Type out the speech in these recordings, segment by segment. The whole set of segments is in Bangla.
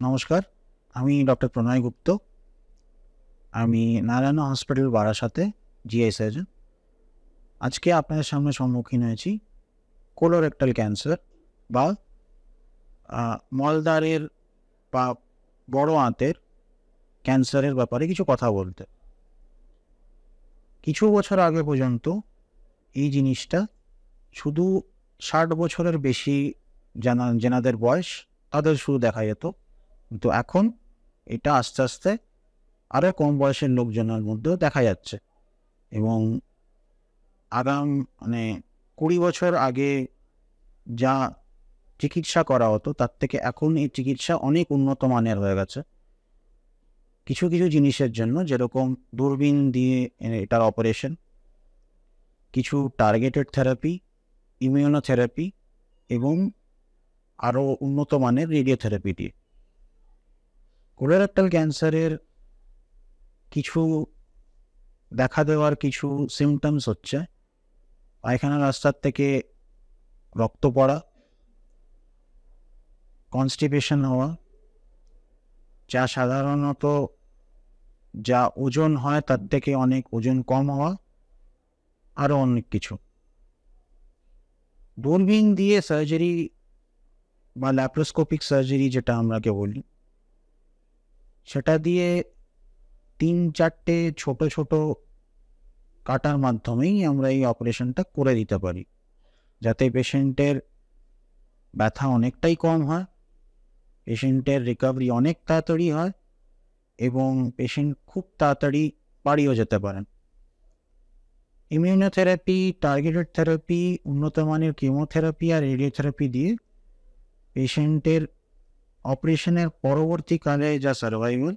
নমস্কার, আমি ডক্টর প্রণয় গুপ্ত। আমি নারায়ণ হসপিটাল বারাসাতে জিআই সার্জন। আজকে আপনাদের সামনে সম্মুখীন হয়েছি কোলোরেক্টাল ক্যান্সার বা মলদ্বারের বা বড় আঁতের ক্যান্সারের ব্যাপারে কিছু কথা বলতে। কিছু বছর আগে পর্যন্ত এই জিনিসটা শুধু 60 বছরের বেশি যেনাদের বয়স তাদের শুধু দেখা যেত, কিন্তু এখন এটা আস্তে আস্তে আরও কম বয়সের লোকজনের মধ্যেও দেখা যাচ্ছে। এবং আগাম 20 বছর আগে যা চিকিৎসা করা হতো তার থেকে এখন এই চিকিৎসা অনেক উন্নত মানের হয়ে গেছে কিছু কিছু জিনিসের জন্য, যেরকম দূরবীন দিয়ে এটার অপারেশন, কিছু টার্গেটেড থেরাপি, ইমিউনোথেরাপি এবং আরও উন্নত মানের রেডিওথেরাপি দিয়ে। কোলোরেক্টাল ক্যান্সারের কিছু দেখা দেওয়ার কিছু সিমটমস হচ্ছে পায়খানা রাস্তার থেকে রক্ত পড়া, কনস্টিপেশন হওয়া, যা সাধারণত যা ওজন হয় তার থেকে অনেক ওজন কম হওয়া, আরও অনেক কিছু। দূরবীন দিয়ে সার্জারি বা ল্যাপ্রোস্কোপিক সার্জারি যেটা আমরাকে বলি, সেটা দিয়ে 3-4টে ছোট ছোট কাটার মাধ্যমেই আমরা এই অপারেশনটা করে দিতে পারি, যাতে পেশেন্টের ব্যথা অনেকটাই কম হয়, পেশেন্টের রিকভারি অনেক তাড়াতাড়ি হয় এবং পেশেন্ট খুব তাড়াতাড়ি বাড়িও যেতে পারেন। ইমিউনোথেরাপি, টার্গেটেড থেরাপি, উন্নত মানের কেমোথেরাপি আর রেডিওথেরাপি দিয়ে পেশেন্টের অপারেশনের পরবর্তীকালে যা সার্ভাইভাল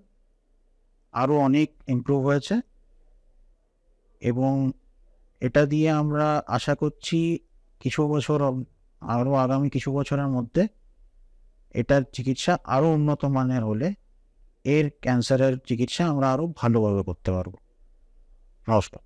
আরও অনেক ইমপ্রুভ হয়েছে। এবং এটা দিয়ে আমরা আশা করছি কিছু বছর, আরও আগামী কিছু বছরের মধ্যে এটার চিকিৎসা আরও উন্নত মানের হলে এর ক্যান্সারের চিকিৎসা আমরা আরও ভালোভাবে করতে পারব। নমস্কার।